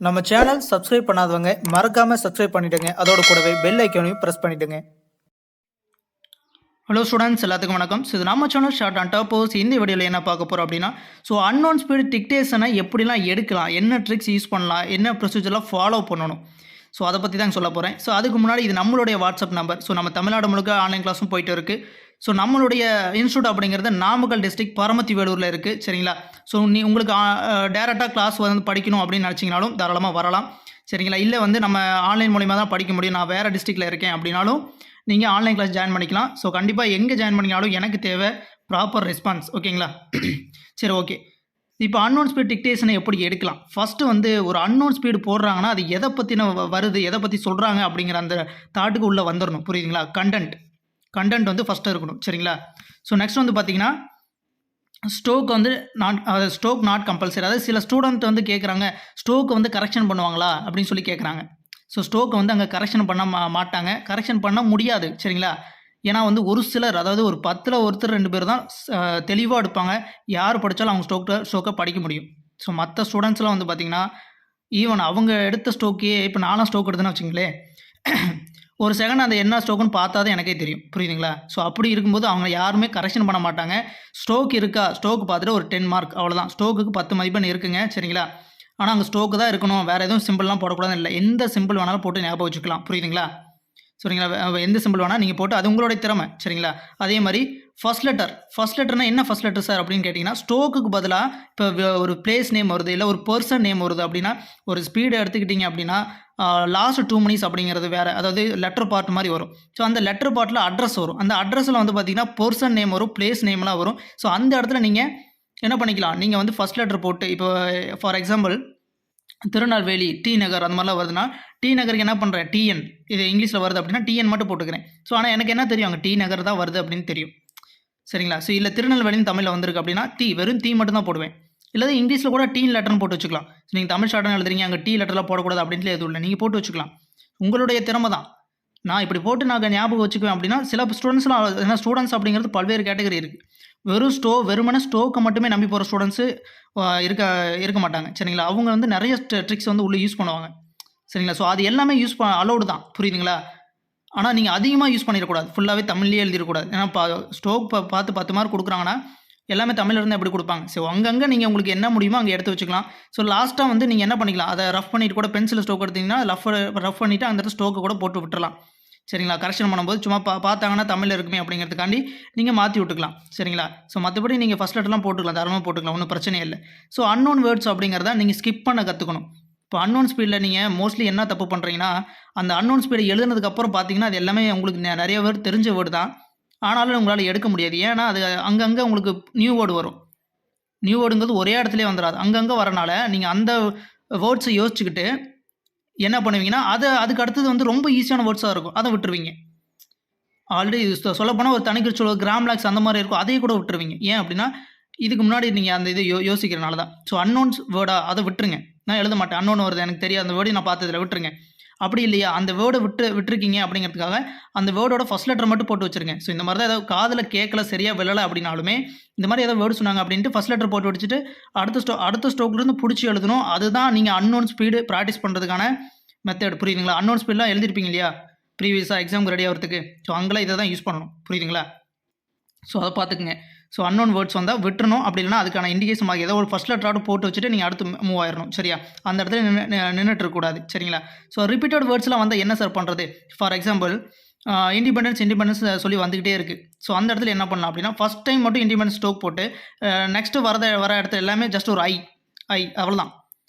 நம்ம channel subscribe பண்ணாதவங்க மறக்காம சப்ஸ்கிரைப் பண்ணிடுங்க. அதோட கூடவே பெல் ஐக்கானையும் பிரஸ் பண்ணிடுங்க. ஹலோ ஸ்டூடெண்ட்ஸ், எல்லாத்துக்கும் வணக்கம். இது நம்ம சேனல் ஷார்ட் அண்ட் டாப்போஸ். இந்த வீடியோவில் என்ன பார்க்க போகிறோம் அப்படின்னா, அன்னோன் ஸ்பீடு டிக்டேஷனை எப்படிலாம் எடுக்கலாம், என்ன ட்ரிக்ஸ் யூஸ் பண்ணலாம், என்ன ப்ரொசீஜர்லாம் ஃபாலோ பண்ணணும், அதை பற்றி தான் சொல்ல போகிறேன். அதுக்கு முன்னாடி இது நம்மளுடைய வாட்ஸ்அப் நம்பர். நம்ம தமிழ்நாடு முழுக்க ஆன்லைன் கிளாஸும் போயிட்டு இருக்குது. நம்மளுடைய இன்ஸ்டியூட் அப்படிங்கிறது நாமக்கல் டிஸ்ட்ரிக்ட் பரமத்தி வேலூரில் இருக்குது. சரிங்களா? உங்களுக்கு டேரெக்டாக கிளாஸ் வந்து படிக்கணும் அப்படின்னு நினச்சிங்கனாலும் தாராளமாக வரலாம். சரிங்களா? இல்லை நம்ம ஆன்லைன் மூலிமா தான் படிக்க முடியும், நான் வேறு டிஸ்ட்ரிக்டில் இருக்கேன் அப்படின்னாலும் நீங்கள் ஆன்லைன் கிளாஸ் ஜாயின் பண்ணிக்கலாம். கண்டிப்பாக எங்கே ஜாயின் பண்ணிங்கனாலும் எனக்கு தேவை ப்ராப்பர் ரெஸ்பான்ஸ். ஓகேங்களா? சரி, ஓகே. இப்போ அன்னோன் ஸ்பீட் டிக்டேஷனை எப்படி எடுக்கலாம்? ஃபஸ்ட்டு ஒரு அன்னோன் ஸ்பீடு போடுறாங்கன்னா அது எதை பற்றின வருது, எதை பற்றி சொல்கிறாங்க அப்படிங்கிற அந்த தாட்டுக்கு உள்ளே வந்துடணும். புரியுதுங்களா? கண்டென்ட் வந்து ஃபஸ்ட்டு இருக்கணும். சரிங்களா? நெக்ஸ்ட் பார்த்தீங்கன்னா ஸ்டோக் ஸ்டோக் நாட் கம்பல்சரி. அதாவது சில ஸ்டூடெண்ட் வந்து கேட்குறாங்க, ஸ்டோக் வந்து கரெக்ஷன் பண்ணுவாங்களா அப்படின்னு சொல்லி கேட்குறாங்க. ஸ்டோக்கை வந்து அங்கே கரெக்ஷன் பண்ண மாட்டாங்க, கரெக்ஷன் பண்ண முடியாது. சரிங்களா? ஏன்னா ஒரு சிலர், அதாவது ஒரு 10ல் ஒருத்தர் 2 பேர் தான் தெளிவாக எடுப்பாங்க. யார் படித்தாலும் அவங்க ஸ்டோக்கை படிக்க முடியும். மற்ற ஸ்டூடெண்ட்ஸ்லாம் பார்த்திங்கன்னா, ஈவன் அவங்க எடுத்த ஸ்டோக்கே, இப்போ நானும் ஸ்டோக் எடுத்தேன்னு வச்சுங்களேன், ஒரு செகண்ட் அந்த என்ன ஸ்டோக்குன்னு பார்த்தா தான் எனக்கே தெரியும். புரியுதுங்களா? அப்படி இருக்கும்போது அவங்க யாருமே கரெக்ஷன் பண்ண மாட்டாங்க. ஸ்டோக் இருக்கா, ஸ்டோக் பார்த்துட்டு ஒரு 10 மார்க் அவ்வளோதான். ஸ்டோக்குக்கு 10 மதிப்பெண் இருக்குங்க. சரிங்களா? ஆனால் அங்கே ஸ்டோக்கு தான் இருக்கணும், வேறு எதுவும் சிம்பிள்லாம் போடக்கூடாதுன்னு இல்லை. எந்த சிம்பிள் வேணாலும் போட்டு ஞாபகம் வச்சுக்கலாம். புரியுதுங்களா? சரிங்களா? எந்த சிம்பிள் வேணால் நீங்கள் போட்டு, அது உங்களுடைய திறமை. சரிங்களா? அதே மாதிரி ஃபர்ஸ்ட் லெட்டர்னா என்ன ஃபர்ஸ்ட் லெட்டர் சார் அப்படின்னு கேட்டிங்கன்னா, ஸ்டோக்குக்கு பதிலாக இப்போ ஒரு பிளேஸ் நேம் வருது, இல்லை ஒரு பர்சன் நேம் வருது அப்படின்னா, ஒரு ஸ்பீடை எடுத்துக்கிட்டிங்க அப்படின்னா லாஸ்ட் 2 மினிட்ஸ் அப்படிங்கிறது வேறு, அதாவது லெட்டர் பார்ட் மாதிரி வரும். அந்த லெட்டர் பார்ட்டில் அட்ரஸ் வரும். அந்த அட்ரஸில் பார்த்திங்கன்னா பர்சன் நேம் வரும், பிளேஸ் நேம்லாம் வரும். அந்த இடத்துல நீங்கள் என்ன பண்ணிக்கலாம், நீங்கள் ஃபர்ஸ்ட் லெட்டர் போட்டு, இப்போ ஃபார் எக்ஸாம்பிள் திருநெல்வேலி, டி நகர் அந்த மாதிரிலாம் வருதுன்னா, டி நகருக்கு என்ன பண்ணுறேன், டிஎன், இது இங்கிலீஷில் வருது அப்படின்னா டிஎன் மட்டும் போட்டுக்கிறேன். ஆனால் எனக்கு என்ன தெரியும், அங்கே டி நகர் தான் வருது அப்படின்னு தெரியும். சரிங்களா? இல்லை திருநெல்வேலின்னு தமிழில் வந்திருக்கு அப்படின்னா வெறும் டி மட்டும் தான் போடுவேன். இல்லை இங்கிலீஷில் கூட டீன் லெட்டர்னு போட்டு வச்சுக்கலாம். நீங்கள் தமிழ் ஷார்ட்னு எழுதுறீங்க, அங்கே டி லெட்டரில் போடக்கூடாது அப்படின்ட்டு எதுவும் இல்லை, நீங்கள் போட்டு வச்சுக்கலாம். உங்களுடைய திறமை தான். நான் இப்படி போட்டு நான் ஞாபகம் வச்சுக்குவேன் அப்படின்னா, சில ஸ்டூடெண்ட்ஸ்லாம், ஏன்னா ஸ்டூடெண்ட்ஸ் அப்படிங்கிறது பல்வேறு கேட்டகரி இருக்குது. வெறுமனே ஸ்டோக்கை மட்டுமே நம்பி போகிற ஸ்டூடெண்ட்ஸு இருக்க மாட்டாங்க. சரிங்களா? அவங்க நிறைய ட்ரிக்ஸ் உள்ளே யூஸ் பண்ணுவாங்க. சரிங்களா? அது எல்லாமே அலோடு தான். புரியுதுங்களா? ஆனால் நீங்கள் அதிகமாக யூஸ் பண்ணிடக்கூடாது, ஃபுல்லாகவே தமிழ்லேயே எழுதிடக்கூடாது. ஏன்னா ஸ்டோக் பார்த்து 10 மார்க் கொடுக்குறாங்கன்னா எல்லாமே தமிழில் இருந்து எப்படி கொடுப்பாங்க. அங்கங்கே நீங்கள் உங்களுக்கு என்ன முடியுமோ அங்கே எடுத்து வச்சுக்கலாம். லாஸ்ட்டாக நீங்கள் என்ன பண்ணிக்கலாம், அதை ரஃப் பண்ணிட்டு கூட பென்சில் ஸ்டோக் எடுத்திங்கன்னா ரஃப் பண்ணிவிட்டு அந்த ஸ்டோக்கை கூட போட்டு விட்டுறலாம். சரிங்களா? கரெக்ஷன் பண்ணும்போது சும்மா பார்த்தாங்கன்னா தமிழில் இருக்குமே அப்படிங்கிறதுக்காண்டி நீங்கள் மாற்றி விட்டுக்கலாம். சரிங்களா? மற்றபடி நீங்கள் ஃபஸ்ட் லெட்டர்லாம் போட்டுக்கலாம், தாராளமாக போட்டுக்கலாம், ஒன்றும் பிரச்சனை இல்லை. அன்னோன் வேர்ட்ஸ் அப்படிங்கிறத நீங்கள் ஸ்கிப் பண்ண கற்றுக்கணும். இப்போ அன்னோன் ஸ்பீடில் நீங்கள் மோஸ்ட்லி என்ன தப்பு பண்ணுறீங்கன்னா, அந்த அன்னோன் ஸ்பீடை எழுதுனதுக்கப்புறம் பார்த்தீங்கன்னா அது எல்லாமே உங்களுக்கு நிறைய வேர்டு தெரிஞ்ச வேர்டு தான், ஆனாலும் உங்களால் எடுக்க முடியாது. ஏன்னா அது அங்கங்கே உங்களுக்கு நியூ வேர்டு வரும். நியூ வேர்டுங்கிறது ஒரே இடத்துலேயே வந்துடாது, அங்கங்கே வரனால நீங்கள் அந்த வேர்ட்ஸை யோசிச்சுக்கிட்டு என்ன பண்ணுவீங்கன்னா, அதுக்கு அடுத்தது ரொம்ப ஈஸியான வேர்ட்ஸாக இருக்கும், அதை விட்டுருவீங்க. ஆல்ரெடி சொல்லப்போனால் ஒரு தனிக்குறிச்சொல், கிராம்லாக்ஸ் அந்த மாதிரி இருக்கும், அதையே கூட விட்டுருவீங்க. ஏன் அப்படின்னா, இதுக்கு முன்னாடி நீங்கள் அந்த இது யோசிக்கிறனால தான். அன்னோன்ஸ் வேர்டாக அதை விட்டுருங்க. நான் எழுத மாட்டேன், அன்னோன் வருது எனக்கு தெரியாது, அந்த வேர்டையும் நான் பார்த்ததில்ல, விட்டுருங்க. அப்படி இல்லையா, அந்த வேர்டை விட்டுருக்கீங்க அப்படிங்கிறதுக்காக அந்த வேர்டோட ஃபர்ஸ்ட் லெட்டர் மட்டும் போட்டு வச்சுருங்க. இந்த மாதிரி தான் ஏதாவது காதில் கேட்கல, சரியாக விழலை அப்படின்னாலுமே, இந்த மாதிரி ஏதாவது வேர்டு சொன்னாங்க அப்படின்ட்டு ஃபர்ஸ்ட் லெட்டர் போட்டு வச்சுட்டு அடுத்த ஸ்டோக்லேருந்து பிடிச்சி எழுதணும். அதுதான் நீங்கள் அன்னோன் ஸ்பீடு ப்ராக்டிஸ் பண்ணுறதுக்கான மெத்தட். புரியுதுங்களா? அன்னோன் ஸ்பீடெலாம் எழுதிருப்பீங்க இல்லையா ப்ரீவியஸாக எக்ஸாமுக்கு ரெடி ஆகிறதுக்கு, அங்கெல்லாம் இதை தான் யூஸ் பண்ணணும். புரியுதுங்களா? அதை பார்த்துக்குங்க. அன்னோன் வேர்ட்ஸ் வந்தால் விட்டுறணும். அப்படி இல்லைனா அதுக்கான இண்டிகேஷன் மார்க் ஏதோ ஒரு ஃபஸ்ட் லெட்டராக போட்டு வச்சுட்டு நீங்கள் அடுத்து மூவ் ஆயிடணும். சரியா? அந்த இடத்துல நின்றுட்டு இருக்கக்கூடாது. சரிங்களா? ரிப்பீட்டட் வேர்ட்ஸ்லாம் வந்தால் என்ன சார் பண்ணுறது? ஃபார் எக்ஸாம்பிள் இண்டிபெண்டன்ஸ் சொல்லி வந்துக்கிட்டே இருக்குது. அந்த இடத்துல என்ன பண்ணலாம் அப்படின்னா, ஃபஸ்ட் டைம் மட்டும் இண்டிபெண்டன்ஸ் ஸ்டோக் போட்டு நெக்ஸ்ட்டு வர இடத்துல எல்லாமே ஜஸ்ட் ஒரு ஐ அவ்வளோதான்.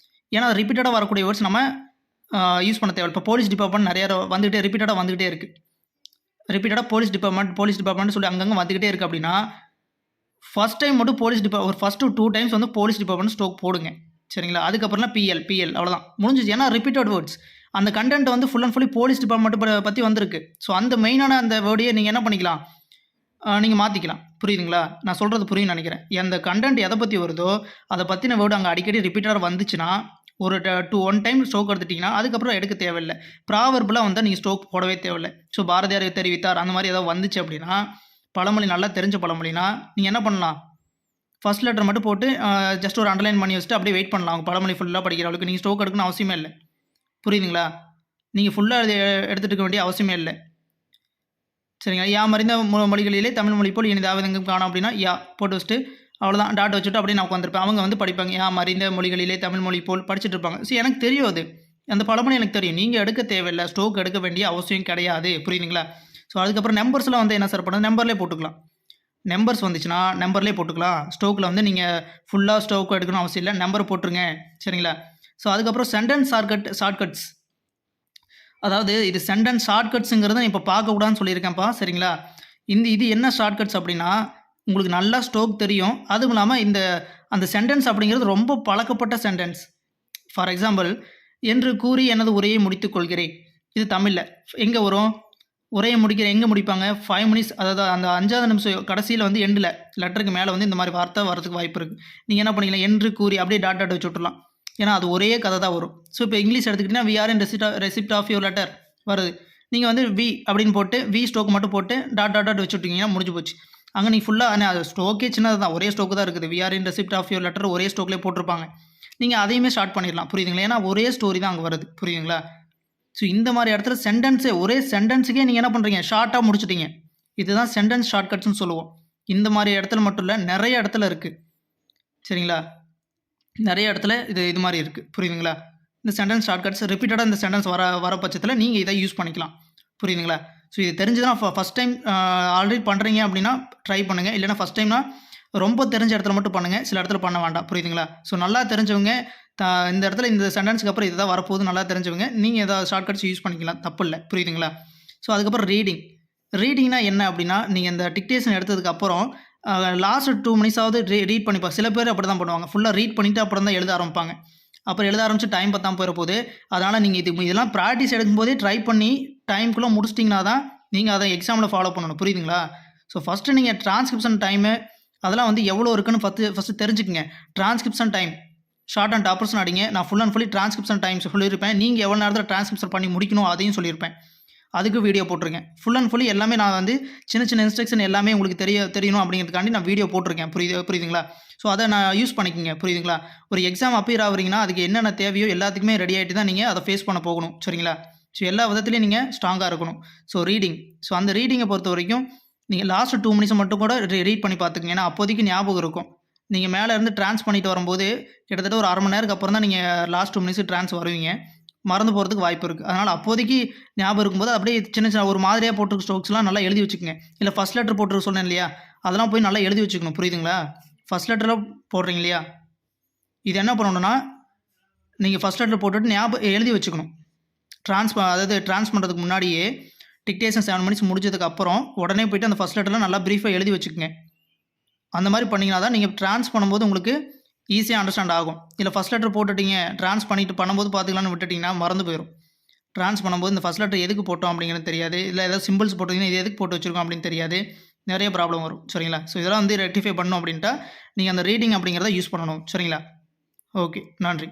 ஏன்னா ரிப்பீட்டடாக வரக்கூடிய வேர்ட்ஸ் நம்ம யூஸ் பண்ண தேவை. இப்போ போலீஸ் டிபார்ட்மெண்ட் நிறையா ரிப்பீட்டடாக வந்துக்கிட்டே இருக்குது. ரிப்பீட்டடாக போலீஸ் டிபார்ட்மெண்ட் சொல்லி அங்கங்கே வந்துக்கிட்டே இருக்குது அப்படின்னா, ஃபஸ்ட் டைம் மட்டும் ஒரு ஃபஸ்ட்டு 2 டைம்ஸ் போலீஸ் டிபார்ட்மெண்ட் ஸ்டோக் போடுங்க. சரிங்களா? அதுக்கப்புறம்லாம் பிஎல் அவ்வளோதான், முடிஞ்சிச்சு. ஏன்னா ரிப்பீட்டட் வேர்ட்ஸ், அந்த content full and fully police department பற்றி வந்திருக்கு. அந்த மெயினான அந்த வேர்டையே நீங்கள் என்ன பண்ணிக்கலாம், நீங்கள் மாற்றிக்கலாம். புரியுதுங்களா? நான் சொல்கிறது புரியும்னு நினைக்கிறேன். அந்த கண்டென்ட் எதை பற்றி வருதோ அதை பற்றின வேர்டு அங்கே அடிக்கடி ரிப்பீட்டடாக வந்துச்சுன்னா, ஒரு 1 டைம் ஸ்டோக் எடுத்துட்டிங்கன்னா அதுக்கப்புறம் எடுக்க தேவையில்லை. ப்ராவர்பெலாம் வந்தால் நீங்கள் ஸ்டோக் போடவே தேவையில்லை. பாரதியார் தெரிவித்தார் அந்த மாதிரி ஏதாவது வந்துச்சு அப்படின்னா, பழமொழி நல்லா தெரிஞ்ச பழமொழினா நீங்கள் என்ன பண்ணலாம், ஃபர்ஸ்ட் லெட்டர் மட்டும் போட்டு ஜஸ்ட் ஒரு அண்டர்லைன் பண்ணி வச்சுட்டு அப்படியே வெயிட் பண்ணலாம். அவங்க பழமொழி ஃபுல்லாக படிக்கிற அளவுக்கு நீங்கள் ஸ்டோக் எடுக்கணும்னு அவசியமே இல்லை. புரியுதுங்களா? நீங்கள் ஃபுல்லாக எடுத்துகிட்டு இருக்க வேண்டிய அவசியமே இல்லை. சரிங்களா? யா மறிந்த மொழிகளிலே தமிழ் மொழி போல் இனிதாவது எங்கும் காணோம் அப்படின்னா யா போட்டு வச்சுட்டு அவ்வளோதான் டாட் வச்சுட்டு அப்படியே நான் உட்காந்துருப்பேன். அவங்க வந்து படிப்பாங்க. யா மறிந்த மொழிகளிலே தமிழ் மொழி போல் படிச்சுட்டு இருப்பாங்க. ஸோ எனக்கு தெரியும் அது. அந்த பழமொழி எனக்கு தெரியும். நீங்கள் எடுக்க தேவையில்லை. ஸ்டோக் எடுக்க வேண்டிய அவசியம் கிடையாது. புரியுதுங்களா? ஸோ அதுக்கப்புறம் நம்பர்ஸ்லாம் வந்து என்ன சார் பண்ணுறது, நம்பர்லேயே போட்டுக்கலாம். நம்பர்ஸ் வந்துச்சுன்னா நம்பர்லேயே போட்டுக்கலாம். ஸ்டோக்கில் வந்து நீங்கள் ஃபுல்லாக ஸ்டோக் எடுக்கணும் அவசியம் இல்லை. நம்பர் போட்டுருங்க. சரிங்களா? ஸோ அதுக்கப்புறம் சென்டென்ஸ் ஷார்ட்கட்ஸ். அதாவது இது சென்டென்ஸ் ஷார்ட்கட்ஸுங்கிறத இப்போ பார்க்கக்கூடாதுன்னு சொல்லியிருக்கேன்ப்பா. சரிங்களா? இது என்ன ஷார்ட்கட்ஸ் அப்படின்னா, உங்களுக்கு நல்லா ஸ்டோக் தெரியும். அதுவும் இல்லாமல் அந்த சென்டென்ஸ் அப்படிங்கிறது ரொம்ப பழக்கப்பட்ட சென்டென்ஸ். ஃபார் எக்ஸாம்பிள், என்று கூறி எனது உரையை முடித்துக் கொள்கிறேன். இது தமிழில் எங்கே வரும்? உரையை எங்கே முடிப்பாங்க? 5 மினிட்ஸ், அதாவது அந்த 5வது நிமிஷம் கடைசியில் வந்து எண்டில் லெட்டருக்கு மேலே வந்து இந்த மாதிரி வார்த்தை வரதுக்கு வாய்ப்பு இருக்குது. நீங்கள் என்ன பண்ணிக்கலாம், என்று கூறி அப்படியே டாட் வச்சு விட்டுலாம். ஏன்னா அது ஒரே கதை தான் வரும். ஸோ இப்போ இங்கிலீஷ் எடுத்துக்கிட்டிங்கன்னா we are in receipt of your letter வருது. நீங்கள் வந்து வி அப்படின்னு போட்டு வி ஸ்டோக் மட்டும் போட்டு டாட் வச்சு விட்டீங்கன்னா முடிஞ்சு போச்சு. அங்கே நீங்கள் ஃபுல்லாக அது ஸ்டோக்கே சின்னது தான், ஒரே ஸ்டோக்கு தான் இருக்குது. We are in receipt of your letter ஒரே ஸ்டோக்லேயே போட்டிருப்பாங்க. நீங்கள் அதையுமே ஸ்டார்ட் பண்ணிடலாம். புரியுதுங்களா? ஏன்னா ஒரே ஸ்டோரி தான் அங்கே வருது. புரியுதுங்களா? ஸோ இந்த மாதிரி இடத்துல ஒரே சென்டென்ஸுக்கே நீங்கள் என்ன பண்ணுறீங்க, ஷார்ட்டாக முடிச்சிட்டீங்க. இதுதான் சென்டென்ஸ் ஷார்ட்கட்ஸ்னு சொல்லுவோம். இந்த மாதிரி இடத்துல மட்டும் இல்லை, நிறைய இடத்துல இருக்குது. சரிங்களா? நிறைய இடத்துல இது மாதிரி இருக்குது. புரியுதுங்களா? இந்த சென்டென்ஸ் ஷார்ட்கட்ஸ் ரிப்பீட்டடாக இந்த சென்டென்ஸ் வர பட்சத்தில் நீங்கள் இதை யூஸ் பண்ணிக்கலாம். புரியுதுங்களா? ஸோ இது தெரிஞ்சுதான் ஃபஸ்ட் டைம் ஆல்ரெடி பண்ணுறீங்க அப்படின்னா ட்ரை பண்ணுங்கள். இல்லைனா ஃபஸ்ட் டைம்னா ரொம்ப தெரிஞ்ச இடத்துல மட்டும் பண்ணுங்கள். சில இடத்துல பண்ண வேண்டாம். புரியுதுங்களா? ஸோ நல்லா தெரிஞ்சவங்க இந்த இடத்துல இந்த சென்டென்ஸ்க்கு அப்புறம் இதுதான் வரப்போகுது நல்லா தெரிஞ்சவங்க நீங்கள் ஏதாவது ஷார்ட்கட்ஸ் யூஸ் பண்ணிக்கலாம், தப்பு இல்லை. புரியுதுங்களா? ஸோ அதுக்கப்புறம் ரீடிங்னா என்ன அப்படின்னா, நீங்கள் இந்த டிக்டேஷன் எடுத்ததுக்கப்புறம் லாஸ்ட் 2 மினிட்ஸாவது ரீட் பண்ணிப்பா. சில பேர் அப்படி தான் பண்ணுவாங்க. ஃபுல்லாக ரீட் பண்ணிவிட்டு அப்புறம் தான் எழுத ஆரம்பிப்பாங்க. அப்புறம் எழுத ஆரம்பிச்சு டைம் பத்தாமல் போயிட போகுது. அதனால் நீங்கள் இதெல்லாம் ப்ராக்டிஸ் எடுக்கும்போதே ட்ரை பண்ணி டைமுக்குள்ளே முடிச்சிட்டிங்கன்னா தான் நீங்கள் அதை எக்ஸாமில் ஃபாலோ பண்ணணும். புரியுதுங்களா? ஸோ ஃபஸ்ட்டு நீங்கள் டிரான்ஸ்கிரிப்ஷன் டைமு அதெல்லாம் வந்து எவ்வளோ இருக்குன்னு ஃபஸ்ட்டு தெரிஞ்சுக்கங்க. டிரான்ஸ்கிரிப்ஷன் டைம் ஷார்ட் அண்ட் டாப்பர்ஸ்னு அடிங்க. நான் full and fully transcription times சொல்லியிருப்பேன். நீங்கள் எவ்வளோ நேரத்தில் டிரான்ஸ்கிரிப்ஷன் பண்ணி முடிக்கணும் அதையும் சொல்லியிருப்பேன். அதுக்கு வீடியோ போட்டிருக்கேன். ஃபுல் அண்ட் ஃபுல்லி எல்லாமே நான் வந்து சின்ன இன்ஸ்ட்ரக்ஷன் எல்லாமே உங்களுக்கு தெரியணும் அப்படிங்கிறதுக்காண்டி நான் வீடியோ போட்டிருக்கேன். புரியுதுங்களா? ஸோ அதை நான் யூஸ் பண்ணிக்கோங்க. புரியுதுங்களா? ஒரு எக்ஸாம் அப்பியர் ஆகுறீங்கன்னா அதுக்கு என்னென்ன தேவையோ எல்லாத்துக்குமே ரெடி ஆகிட்டு தான் நீங்கள் அதை ஃபேஸ் பண்ண போகணும். சரிங்களா? ஸோ எல்லா விதத்துலையும் நீங்கள் ஸ்ட்ராங்காக இருக்கணும். ஸோ ஸோ அந்த ரீடிங்கை பொறுத்த வரைக்கும் நீங்கள் லாஸ்ட் 2 மினிட்ஸ் மட்டும் கூட ரீட் பண்ணி பார்த்துக்குங்க. ஏன்னா அப்போதைக்கு ஞாபகம் இருக்கும். நீங்கள் மேலே இருந்து ட்ரான்ஸ் பண்ணிட்டு வரும்போது கிட்டத்தட்ட ஒரு அரை மணி நேரத்துக்கு அப்புறம் தான் நீங்கள் லாஸ்ட் 2 மினிட்ஸ் ட்ரான்ஸ் வருவீங்க. மறந்து போகிறதுக்கு வாய்ப்பு இருக்குது. அதனால் அப்போதைக்கு ஞாபகம் இருக்கும்போது அப்படியே சின்ன ஒரு மாதிரியாக போட்டிருக்க ஸ்ட்ரோக்ஸ்லாம் நல்லா எழுதி வச்சுக்கோங்க. இல்லை ஃபஸ்ட் லெட்டர் போட்டிருக்க சொன்னேன் இல்லையா, அதெல்லாம் போய் நல்லா எழுதி வச்சுக்கணும். புரியுதுங்களா? ஃபஸ்ட் லெட்டரில் போடுறீங்க இல்லையா, இது என்ன பண்ணணும்னா நீங்கள் ஃபஸ்ட் லெட்டர் போட்டுட்டு எழுதி வச்சுக்கணும். ட்ரான்ஸ் பண்ணுறதுக்கு முன்னாடியே டிக்டேஷன் 7 மினிட்ஸ் முடிஞ்சதுக்கு அப்புறம் உடனே போய்ட்டு அந்த ஃபஸ்ட் லெட்டரில் நல்லா ப்ரீஃபாக எழுதி வச்சுக்கோங்க. அந்த மாதிரி பண்ணிங்கன்னா தான் நீங்கள் ட்ரான்ஸ் பண்ணும்போது உங்களுக்கு ஈஸியாக அண்டர்ஸ்டாண்ட் ஆகும். இல்லை ஃபஸ்ட் லெட்டர் போட்டுட்டீங்க ட்ரான்ஸ் பண்ணிட்டு பண்ணும்போது பார்த்துக்கலான்னு விட்டுட்டிங்கன்னா மறந்து போயிடும். ட்ரான்ஸ் பண்ணும்போது இந்த ஃபஸ்ட் லெட்டர் எதுக்கு போட்டோம் அப்படிங்கிறது தெரியாது. இல்லை ஏதாவது சிம்பிள்ஸ் போட்டிங்கன்னா இது எதுக்கு போட்டு வச்சுருக்கோம் அப்படின்னு தெரியாது. நிறைய ப்ராப்ளம் வரும். சரிங்களா? ஸோ இதெல்லாம் வந்து ரெக்டிஃபை பண்ணணும் அப்படின்ட்டா நீங்கள் அந்த ரீடிங் அப்படிங்கிறத யூஸ் பண்ணணும். சரிங்களா? ஓகே, நன்றி.